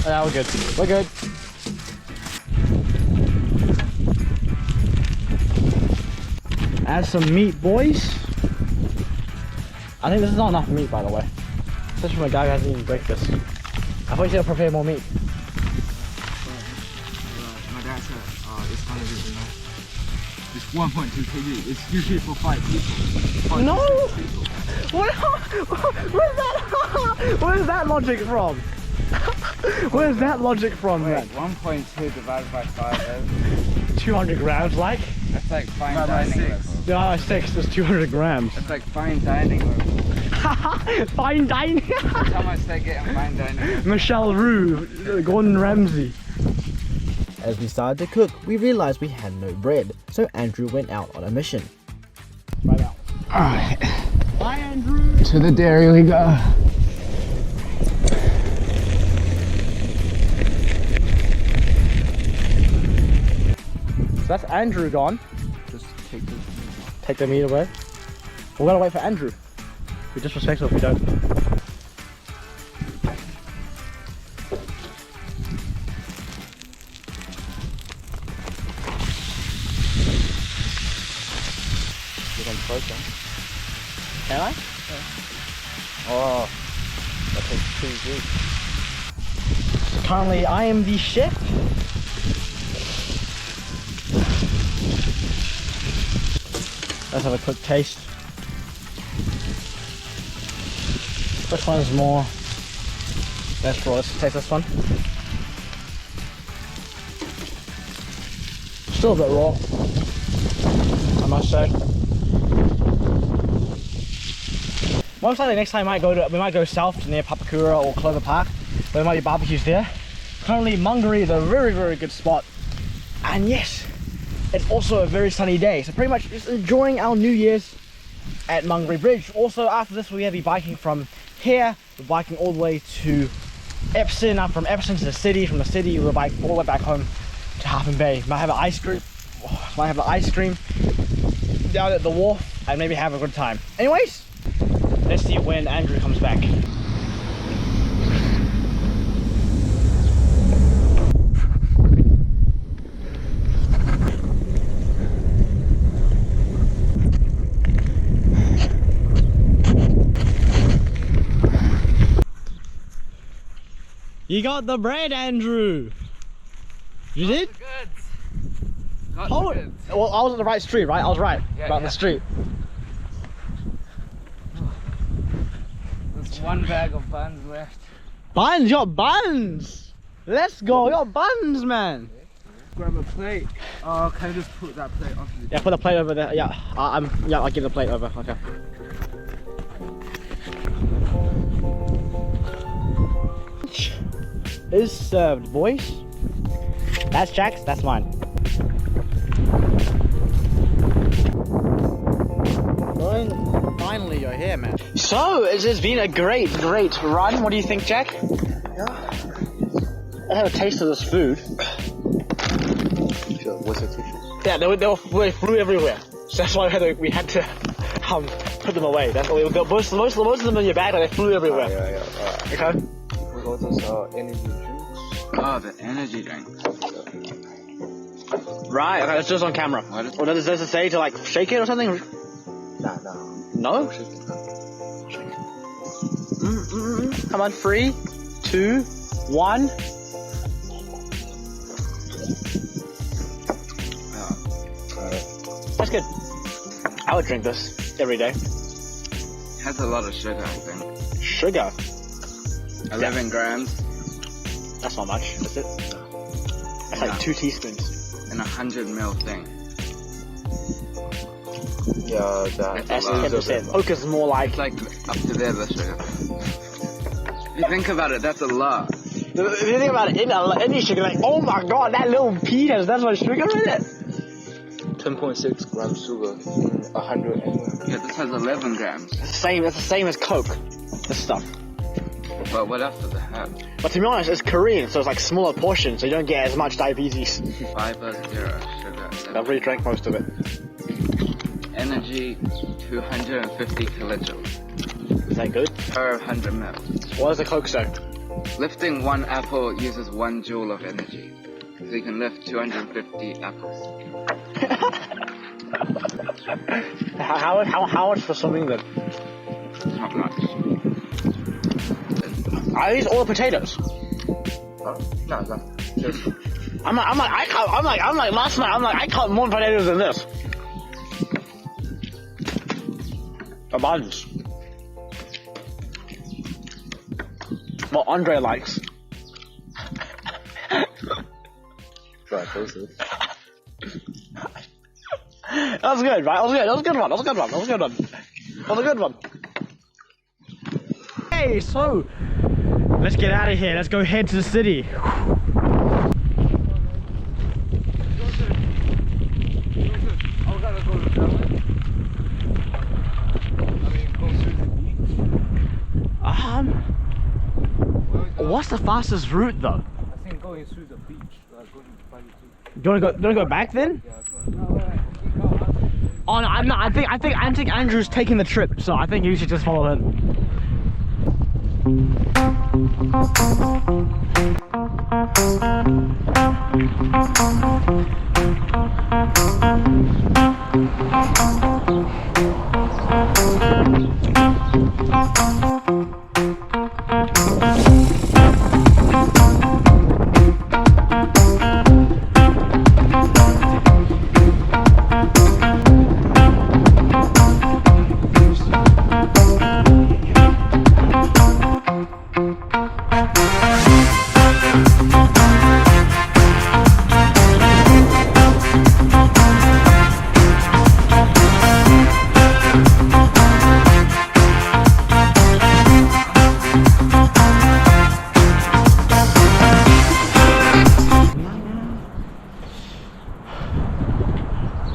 Yeah, we're good. We're good. Add some meat, boys. I think this is not enough meat, by the way. Especially for a guy who hasn't eaten breakfast. I thought you said prepare more meat. My dad said, it's gonna be enough. It's 1.2 kg. It's usually for 5 people. No! Where's that logic from? Where's that logic from, man? 1.2 divided by 5 is 200 grams, like? That's like fine dining level. Yeah, 6 is 200 grams. It's like fine dining level. Fine dining? That's how much they get in fine dining. Michelle Roux, Gordon Ramsay. As we started to cook, we realized we had no bread, so Andrew went out on a mission. Right out. Alright. Bye, Andrew. To the dairy we go. So that's Andrew gone. Just Take the meat away. We're gonna wait for Andrew. Be disrespectful if we don't. Can I? Yeah. Oh, that tastes too good. So currently, I am the chef. Let's have a quick taste. Which one's more? Let's taste this one. Still a bit raw, I must say. Most likely next time we might go south to near Papakura or Cornwall Park. There might be barbecues there. Currently Mungary is a very, very good spot. And yes, it's also a very sunny day. So pretty much just enjoying our New Year's at Mungary Bridge. Also after this we'll be biking from here. We're biking all the way to Epsom. Now from Epsom to the city. From the city we'll bike all the way back home to Half Moon Bay. Might have an ice cream down at the wharf and maybe have a good time. Anyways, let's see when Andrew comes back. You got the bread, Andrew. You did? Oh, well, I was on the right street, right? I was right about the street. There's one bag of buns left. Buns, you got buns. Let's go, you got buns, man. Grab a plate. Oh, can I just put that plate onto the... Yeah, put the plate over there. Yeah, I'll give the plate over. Okay. Is served, boys. That's Jack's, that's mine. Finally, you're here, man. So, it has been a great run. What do you think, Jack? Yeah. I had a taste of this food. What's your tissues? Yeah, they flew everywhere. So that's why we had to put them away. That's most of them in your bag, like, they flew everywhere. Yeah. Okay. We got this energy drinks. Oh, the energy drink. Right, okay, it's just on camera. Or does it say to like shake it or something? Nah. No? Come on, 3, 2, 1. That's good. I would drink this every day. It has a lot of sugar, I think. Sugar? 11 grams. That's not much, is it? That's like 2 teaspoons. In 100ml thing. Yeah, That's 10%. Coke is more like... It's like up to there, the sugar. If you think about it, that's a lot. If you think about it, any sugar, like, oh my god, that little pea has that much sugar in it. 10.6 grams sugar in 100 ml. Yeah, this has 11 grams. It's the same as Coke, this stuff. But what else does it have? But to be honest, it's Korean, so it's like smaller portions, so you don't get as much diabetes. Fiber, 0, sugar. I've already drank most of it. Energy, 250 kilojoules. that good? Per 100 mil. What does the Coke say? Lifting one apple uses 1 joule of energy. So you can lift 250 apples. How much for something that? Not much. Are these all potatoes? Huh? No, no. Just I'm like last night. I'm like, I caught more potatoes than this. Abundance. What Andre likes. try Joseph. That was good, right? That was good. That was a good one. That was a good one. That was a good one. That was a good one. Hey, so let's get out of here. Let's go head to the city. What's the fastest route though? I think going through the beach. Going by the beach. Do you want to go back then? Yeah, Oh no, I'm not. I think Andrew's taking the trip, so I think you should just follow him.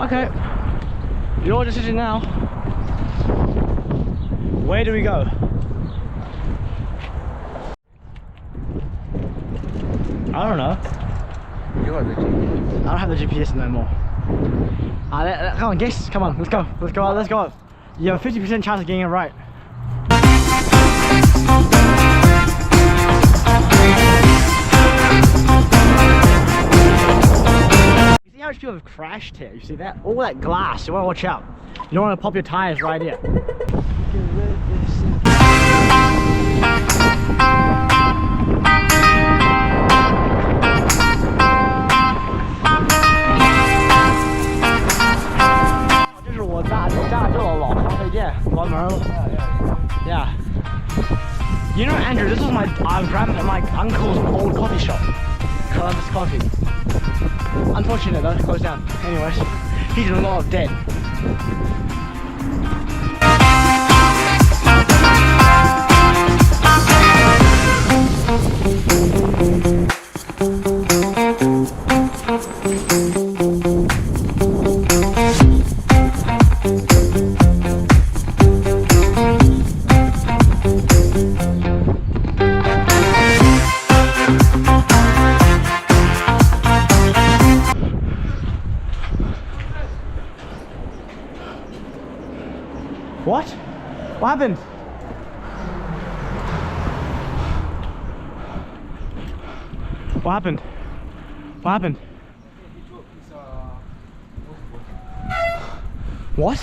Okay, your decision now. Where do we go? I don't know. You got the GPS. I don't have the GPS no more. Come on, guess. Come on, let's go. Let's go out. Let's go out. You have a 50% chance of getting it right. You see how much people have crashed here? You see that? All that glass. You want to watch out. You don't want to pop your tires right here. Yeah. You know, Andrew, this was my uncle's old coffee shop. Columbus Coffee. Unfortunate though, it closed down. Anyways, he's in a lot of debt. What? What happened? What happened? What happened? What?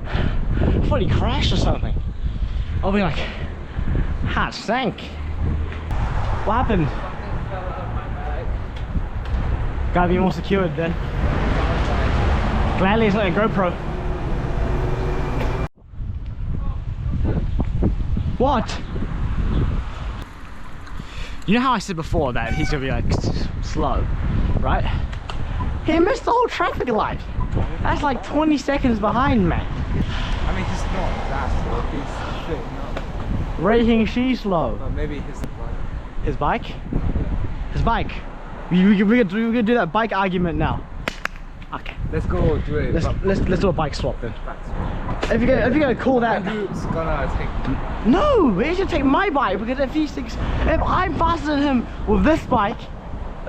I thought he crashed or something. I'll be like, ah, it sank. What happened? Gotta be more secured then. Gladly it's not a GoPro. What? You know how I said before that he's gonna be like slow, right? He missed the whole traffic light. That's like 20 seconds behind, man. I mean, he's not that slow. He's straight now. Rating she's slow. But maybe his bike. His bike? His bike. We're gonna do that bike argument now. Okay. Let's go do it. Let's do a bike swap then. Back swap. If you're gonna call that. Andrew's gonna take. No, he should take my bike because if I'm faster than him with this bike,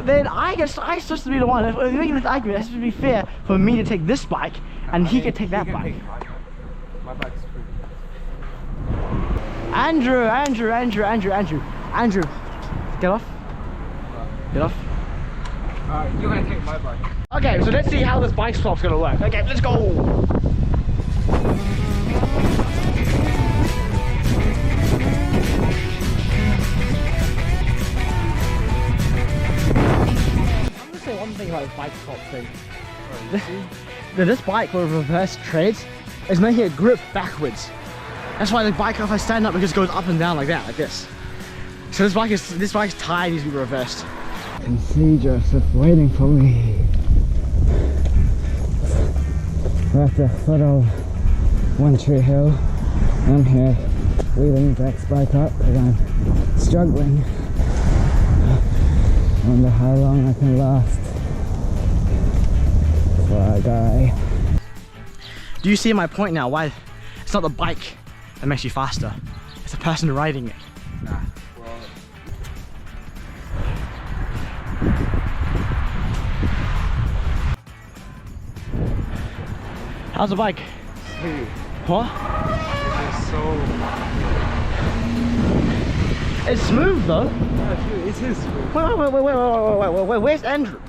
then I'm supposed to be the one. If we're making this argument, it's supposed to be fair for me to take this bike and he can take that bike. Andrew, get off. Get off. You're gonna take my bike. Okay, so let's see how this bike swap's gonna work. Okay, let's go. I'm gonna say one thing about this bike swap thing. This bike with reverse treads is making it grip backwards. That's why the bike, if I stand up, it just goes up and down like that, like this. So this bike's tire needs to be reversed. I can see Joseph waiting for me. We're at the foot of One Tree Hill. I'm here wheeling Jack's bike up because I'm struggling. I wonder how long I can last before I die. Do you see my point now? Why it's not the bike that makes you faster, it's the person riding it. Nah, well... How's the bike? Smooth. What? It's so... It's smooth though. Yeah, dude, it is smooth. Wait, where's Andrew?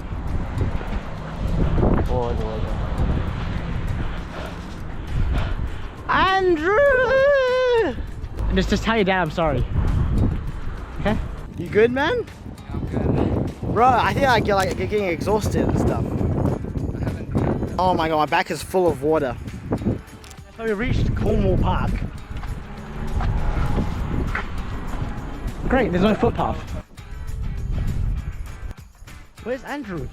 Oh, no. Andrew! Just tell your dad I'm sorry. Okay? You good, man? Yeah, I'm good. Bro, I think I get getting exhausted and stuff. Oh my god, my back is full of water. So we reached Cornwall Park. Great, there's no footpath. Where's Andrew?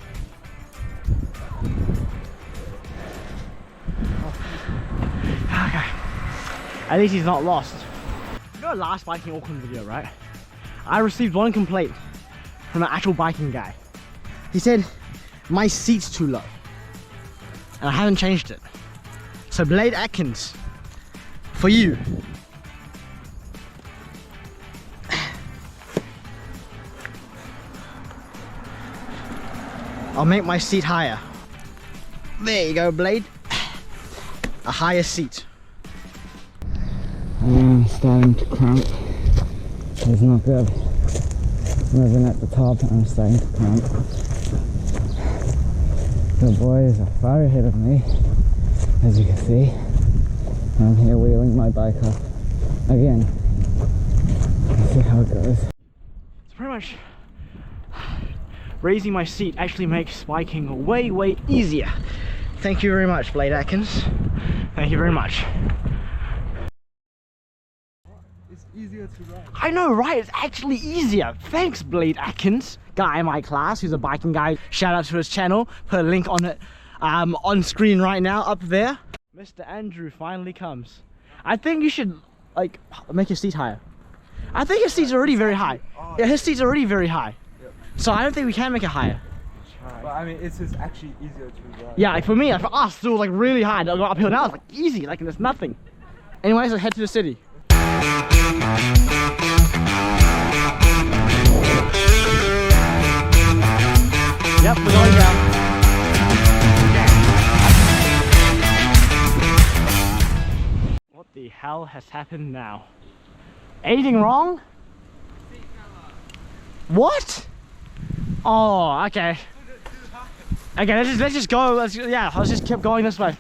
Okay. At least he's not lost. You know the last biking Auckland video, right? I received one complaint from an actual biking guy. He said, my seat's too low. And I haven't changed it. So Blayde Atkins, for you. I'll make my seat higher. There you go, Blayde. A higher seat. I'm starting to cramp. It's not good. Moving at the top, I'm starting to cramp. The boys are far ahead of me, as you can see. I'm here wheeling my bike up again. Let's see how it goes. It's pretty much raising my seat actually makes biking way easier. Thank you very much, Blayde Atkins. Thank you very much. It's easier to ride. I know, right? It's actually easier. Thanks, Blayde Atkins. Guy in my class who's a biking guy. Shout out to his channel. Put a link on it on screen right now, up there. Mr. Andrew finally comes. I think you should, like, make your seat higher. I think his seat's already very high. Yeah, his seat's already very high. Yep. So I don't think we can make it higher. But I mean, it's just actually easier to ride. Yeah, like for me, for us, it was like really hard. I go uphill now, it's like easy, like there's nothing. Anyways, let's head to the city. Yep, we're going down. What the hell has happened now? Anything wrong? What? Oh, okay. Okay, let's just go. Let's just keep going this way.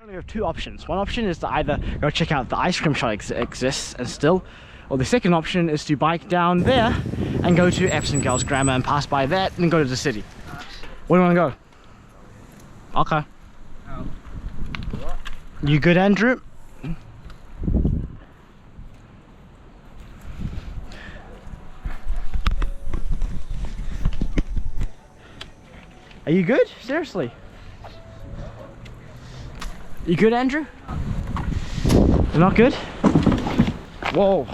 We have two options. One option is to either go check out the ice cream shop exists and still, or the second option is to bike down there and go to Epsom Girls Grammar and pass by that and then go to the city. Where do you want to go? Okay. You good, Andrew? Are you good? Seriously? You good, Andrew? You're not good? Whoa.